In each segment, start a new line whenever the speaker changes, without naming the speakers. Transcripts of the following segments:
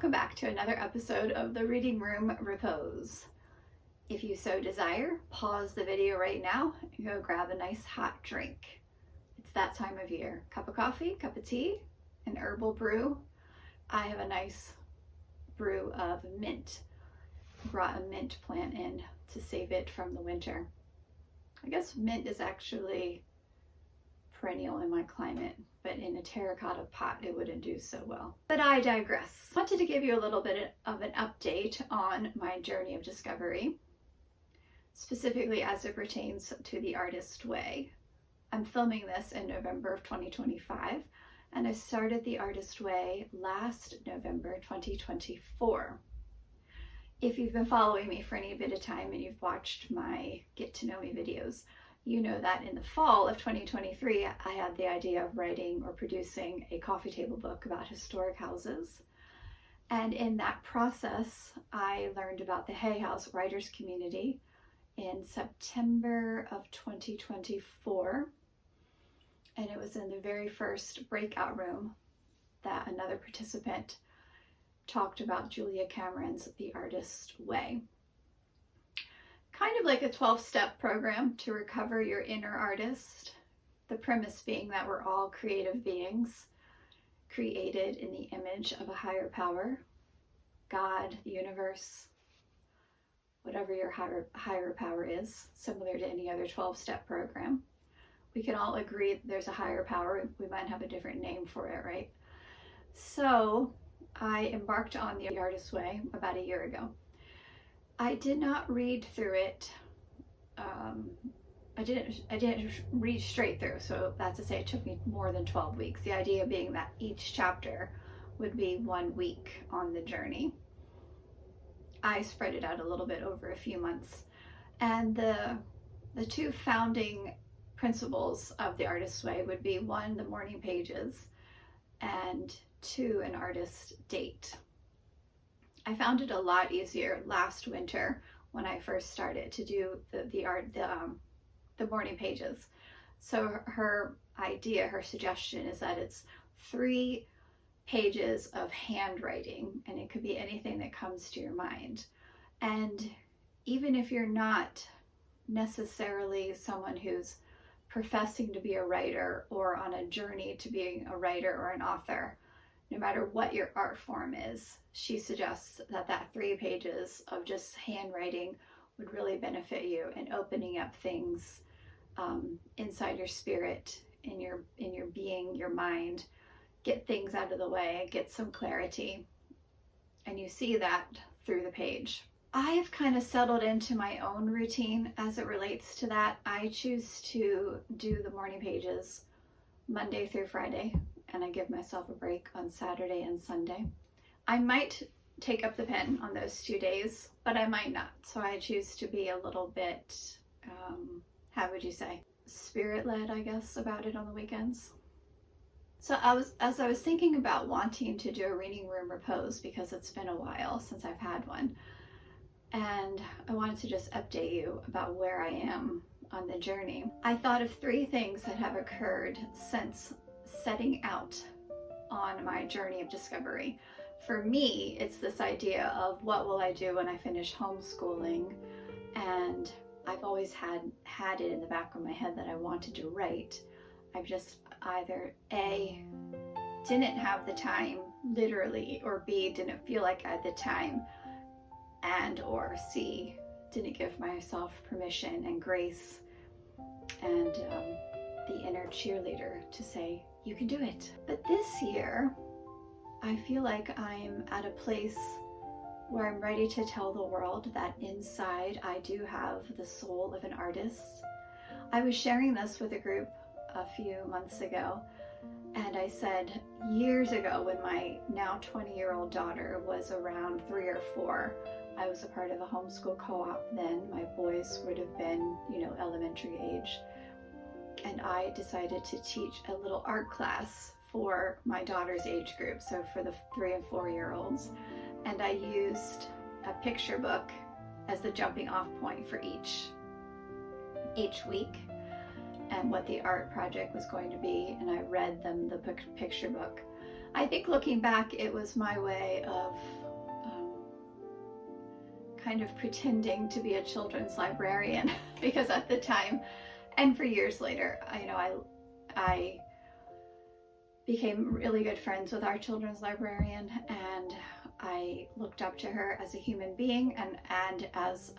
welcome back to another episode of the Reading Room Repose. If you so desire, pause the video right now and go grab a nice hot drink. It's that time of year. Cup of coffee, cup of tea, an herbal brew. I have a nice brew of mint. Brought a mint plant in to save it from the winter. I guess mint is actually perennial in my climate, but in a terracotta pot it wouldn't do so well. But I digress. I wanted to give you a little bit of an update on my journey of discovery, specifically as it pertains to the artist way. I'm filming this in November of 2025, and I started the artist way last November 2024. If you've been following me for any bit of time and you've watched my get to know me videos, you know that in the fall of 2023, I had the idea of writing or producing a coffee table book about historic houses. And in that process, I learned about the Hay House Writers Community in September of 2024. And it was in the very first breakout room that another participant talked about Julia Cameron's The Artist Way. Kind of like a 12-step program to recover your inner artist. The premise being that we're all creative beings created in the image of a higher power, God, the universe, whatever your higher power is, similar to any other 12-step program. We can all agree there's a higher power. We might have a different name for it, right? So I embarked on The Artist Way about a year ago. I did not read through it. I didn't read straight through, so that's to say it took me more than 12 weeks. The idea being that each chapter would be 1 week on the journey. I spread it out a little bit over a few months. And the two founding principles of The Artist's Way would be 1, the morning pages, and 2, an artist date. I found it a lot easier last winter when I first started to do the morning pages. So her idea, her suggestion is that it's 3 pages of handwriting, and it could be anything that comes to your mind. And even if you're not necessarily someone who's professing to be a writer or on a journey to being a writer or an author, no matter what your art form is, she suggests that 3 pages of just handwriting would really benefit you in opening up things inside your spirit, in your being, your mind, get things out of the way, get some clarity, and you see that through the page. I've kind of settled into my own routine as it relates to that. I choose to do the morning pages Monday through Friday, and I give myself a break on Saturday and Sunday. I might take up the pen on those 2 days, but I might not. So I choose to be a little bit, how would you say, spirit-led, I guess, about it on the weekends. So as I was thinking about wanting to do a Reading Room Repose, because it's been a while since I've had one, and I wanted to just update you about where I am on the journey. I thought of 3 things that have occurred since setting out on my journey of discovery. For me, it's this idea of what will I do when I finish homeschooling, and I've always had it in the back of my head that I wanted to write. I've just either A, didn't have the time literally, or B, didn't feel like I had the time, and or C, didn't give myself permission and grace and the inner cheerleader to say, you can do it. But this year, I feel like I'm at a place where I'm ready to tell the world that inside I do have the soul of an artist. I was sharing this with a group a few months ago, and I said years ago, when my now 20-year-old daughter was around 3 or 4, I was a part of a homeschool co-op then. My boys would have been, elementary age. And I decided to teach a little art class for my daughter's age group, so for the 3 and 4-year-olds. And I used a picture book as the jumping off point for each week and what the art project was going to be. And I read them the picture book. I think looking back, it was my way of kind of pretending to be a children's librarian because at the time, and for years later, I became really good friends with our children's librarian, and I looked up to her as a human being and as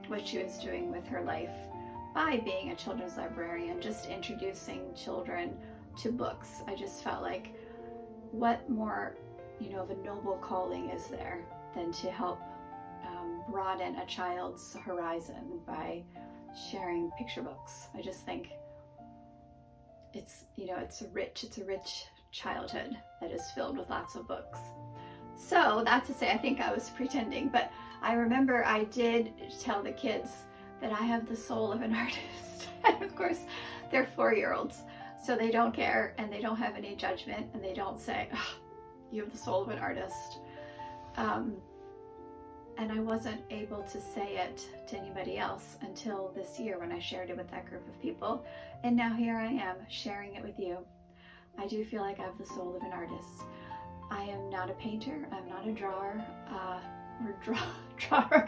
what she was doing with her life by being a children's librarian, just introducing children to books. I just felt like, what more, of a noble calling is there than to help broaden a child's horizon by sharing picture books. I just think it's a rich childhood that is filled with lots of books. So that's to say, I think I was pretending, but I remember I did tell the kids that I have the soul of an artist. And of course, they're 4-year-olds, so they don't care and they don't have any judgment, and they don't say, oh, you have the soul of an artist. And I wasn't able to say it to anybody else until this year when I shared it with that group of people. And now here I am sharing it with you. I do feel like I have the soul of an artist. I am not a painter. I'm not a drawer. Drawer.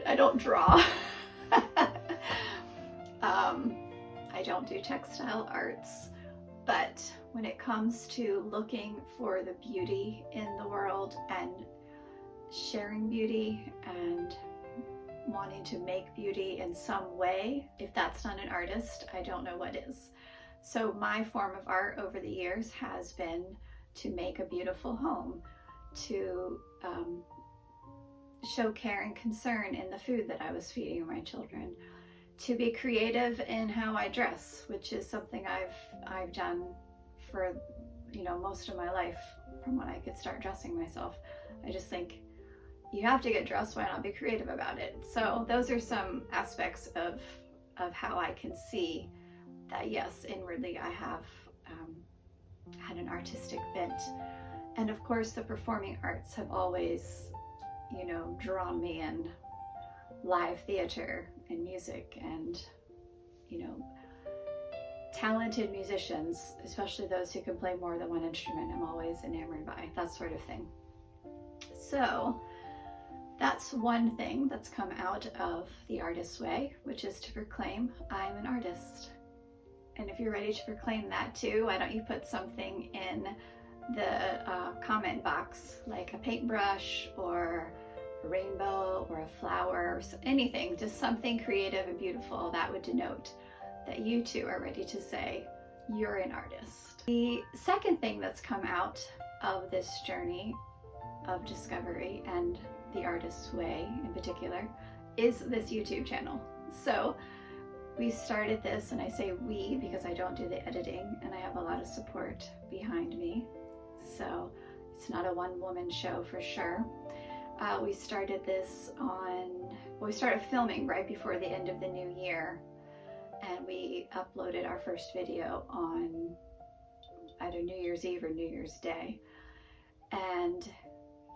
I don't draw. I don't do textile arts. But when it comes to looking for the beauty in the world and sharing beauty and wanting to make beauty in some way, if that's not an artist, I don't know what is. So my form of art over the years has been to make a beautiful home, to show care and concern in the food that I was feeding my children, to be creative in how I dress, which is something I've done for most of my life, from when I could start dressing myself. I just think, you have to get dressed, why not be creative about it? So those are some aspects of how I can see that, yes, inwardly I have had an artistic bent. And of course, the performing arts have always, drawn me in. Live theater and music and, talented musicians, especially those who can play more than one instrument, I'm always enamored by, that sort of thing. So that's one thing that's come out of the Artist's Way, which is to proclaim I'm an artist. And if you're ready to proclaim that too, why don't you put something in the comment box, like a paintbrush or a rainbow or a flower, or anything, just something creative and beautiful that would denote that you too are ready to say you're an artist. The second thing that's come out of this journey of discovery and the Artist's Way in particular is this YouTube channel. So we started this, and I say we because I don't do the editing and I have a lot of support behind me. So it's not a one-woman show for sure. We started we started filming right before the end of the new year, and we uploaded our first video on either New Year's Eve or New Year's Day. And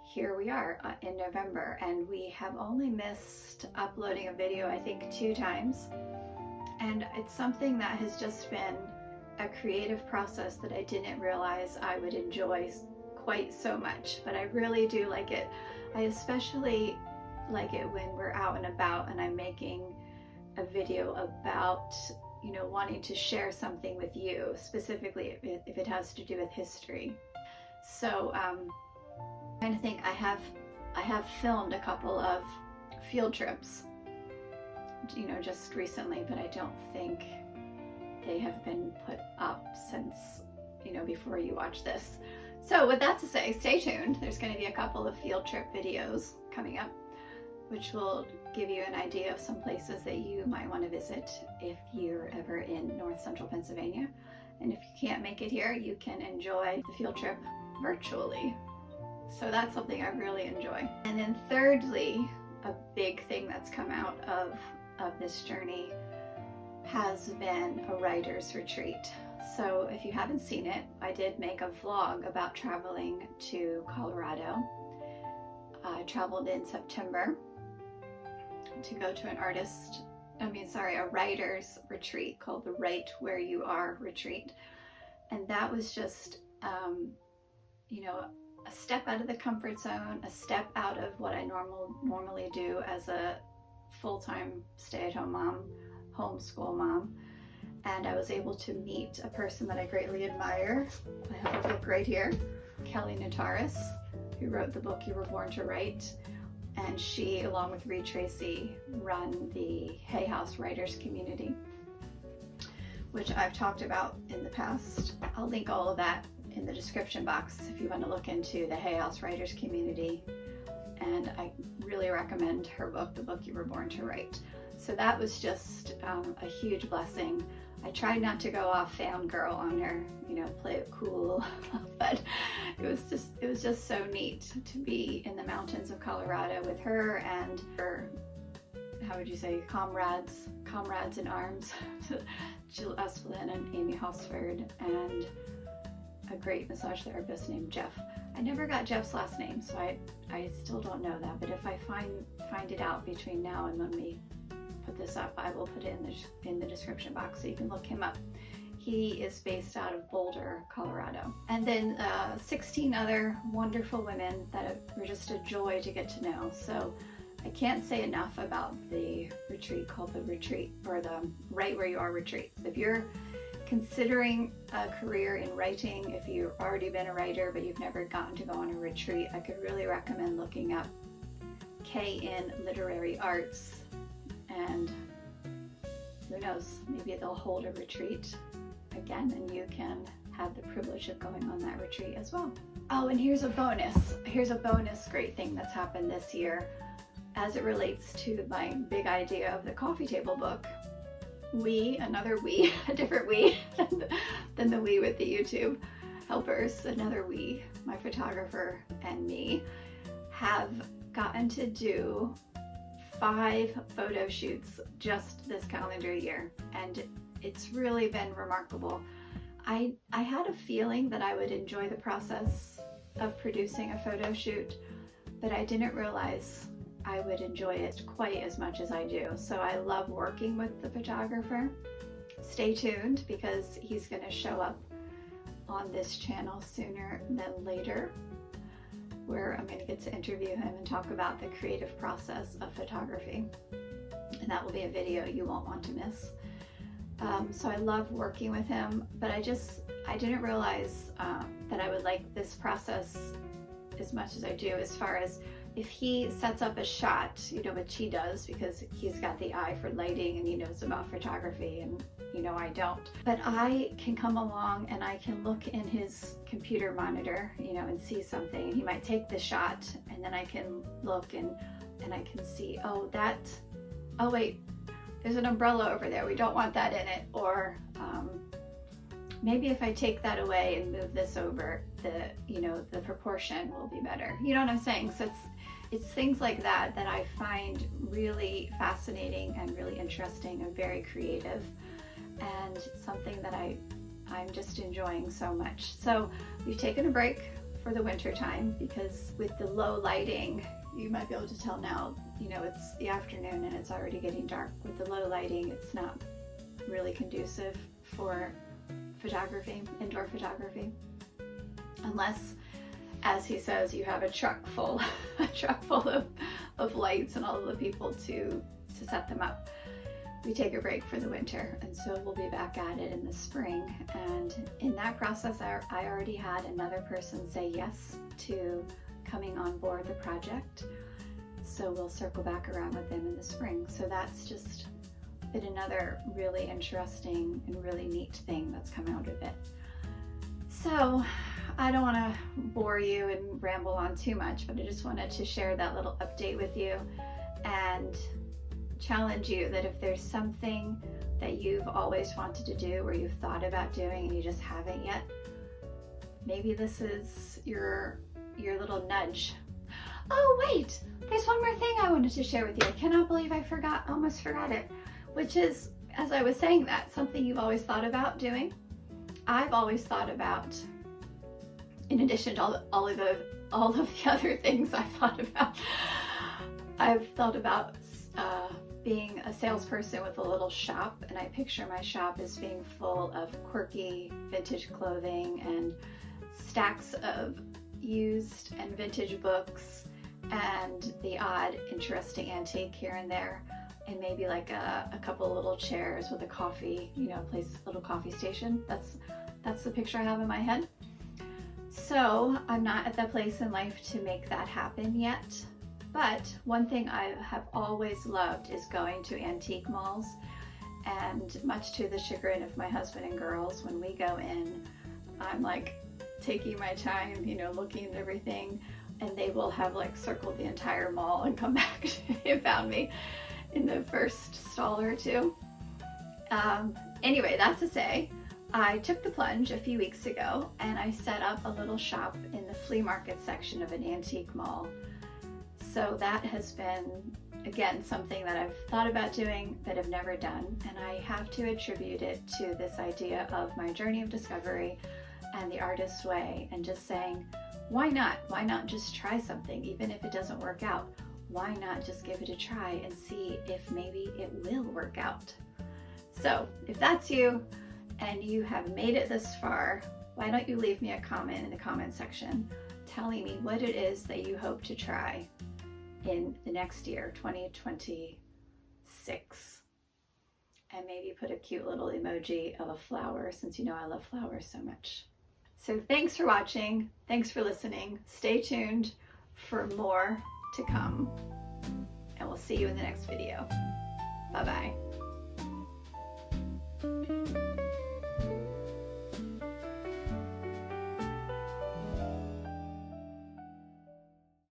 here we are in November, and we have only missed uploading a video, I think, 2 times. And it's something that has just been a creative process that I didn't realize I would enjoy quite so much, but I really do like it. I especially like it when we're out and about and I'm making a video about, wanting to share something with you, specifically if it has to do with history. So I'm trying to think, I have filmed a couple of field trips, just recently, but I don't think they have been put up since, before you watch this. So with that to say, stay tuned. There's going to be a couple of field trip videos coming up, which will give you an idea of some places that you might want to visit if you're ever in North Central Pennsylvania. And if you can't make it here, you can enjoy the field trip virtually. So that's something I really enjoy. And then thirdly, a big thing that's come out of this journey has been a writer's retreat. So if you haven't seen it, I did make a vlog about traveling to Colorado. I traveled in September to go to a writer's retreat called the Right Where You Are retreat. And that was just you know, a step out of the comfort zone, a step out of what I normally do as a full-time stay-at-home mom, homeschool mom. And I was able to meet a person that I greatly admire. I have a book right here, Kelly Notaris, who wrote the book You Were Born to Write. And she, along with Reed Tracy, run the Hay House Writers Community, which I've talked about in the past. I'll link all of that in the description box if you want to look into the Hay House Writers Community. And I really recommend her book, The Book You Were Born to Write. So that was just a huge blessing. I tried not to go off fangirl on her, you know, play it cool, but it was just so neat to be in the mountains of Colorado with her and her, how would you say, comrades in arms, Jill Esplin and Amy Hosford, and a great massage therapist named Jeff. I never got Jeff's last name, so I still don't know that, but if I find it out between now and when we put this up, I will put it in the description box so you can look him up. He is based out of Boulder, Colorado. And then 16 other wonderful women that were just a joy to get to know. So I can't say enough about the retreat called the Retreat, or the Right Where You Are Retreat. If you're considering a career in writing, if you've already been a writer but you've never gotten to go on a retreat, I could really recommend looking up KN Literary Arts, and who knows, maybe they'll hold a retreat again and you can have the privilege of going on that retreat as well. Oh, and here's a bonus great thing that's happened this year as it relates to my big idea of the coffee table book. A different we than the we with the YouTube helpers, another we, my photographer and me, have gotten to do 5 photo shoots just this calendar year, and it's really been remarkable. I had a feeling that I would enjoy the process of producing a photo shoot, but I didn't realize I would enjoy it quite as much as I do. So I love working with the photographer. Stay tuned because he's going to show up on this channel sooner than later, where I'm going to get to interview him and talk about the creative process of photography. And that will be a video you won't want to miss. So I love working with him, but I didn't realize that I would like this process as much as I do, as far as if he sets up a shot, you know, which he does because he's got the eye for lighting and he knows about photography, and you know I don't. But I can come along and I can look in his computer monitor, you know, and see something. He might take the shot and then I can look and I can see, oh wait, there's an umbrella over there. We don't want that in it. Or maybe if I take that away and move this over, the proportion will be better. You know what I'm saying? So it's things like that I find really fascinating and really interesting and very creative, and something that I'm just enjoying so much. So we've taken a break for the winter time because with the low lighting, you might be able to tell now, you know, it's the afternoon and it's already getting dark. With the low lighting, it's not really conducive for photography, indoor photography, unless, as he says, you have a truck full of lights and all of the people to set them up. We take a break for the winter, and so we'll be back at it in the spring. And in that process, I already had another person say yes to coming on board the project, so we'll circle back around with them in the spring. So that's just been another really interesting and really neat thing that's come out of it. So I don't want to bore you and ramble on too much, but I just wanted to share that little update with you and challenge you that if there's something that you've always wanted to do or you've thought about doing and you just haven't yet, maybe this is your little nudge. Oh wait, there's one more thing I wanted to share with you. I cannot believe I almost forgot it, which is, as I was saying that, something you've always thought about doing. I've always thought about, in addition to all of the other things I've thought about being a salesperson with a little shop, and I picture my shop as being full of quirky vintage clothing and stacks of used and vintage books and the odd interesting antique here and there, and maybe like a couple little chairs with a coffee, you know, little coffee station. That's the picture I have in my head. So I'm not at that place in life to make that happen yet. But one thing I have always loved is going to antique malls, and much to the chagrin of my husband and girls, when we go in, I'm like taking my time, you know, looking at everything, and they will have like circled the entire mall and come back and found me in the first stall or two. Anyway, that's to say, I took the plunge a few weeks ago and I set up a little shop in the flea market section of an antique mall. So that has been, again, something that I've thought about doing but have never done, and I have to attribute it to this idea of my journey of discovery and the artist's way, and just saying, why not? Why not just try something, even if it doesn't work out? Why not just give it a try and see if maybe it will work out? So if that's you and you have made it this far, why don't you leave me a comment in the comment section telling me what it is that you hope to try in the next year, 2026. And maybe put a cute little emoji of a flower, since you know I love flowers so much. So thanks for watching. Thanks for listening. Stay tuned for more to come. And we'll see you in the next video. Bye-bye.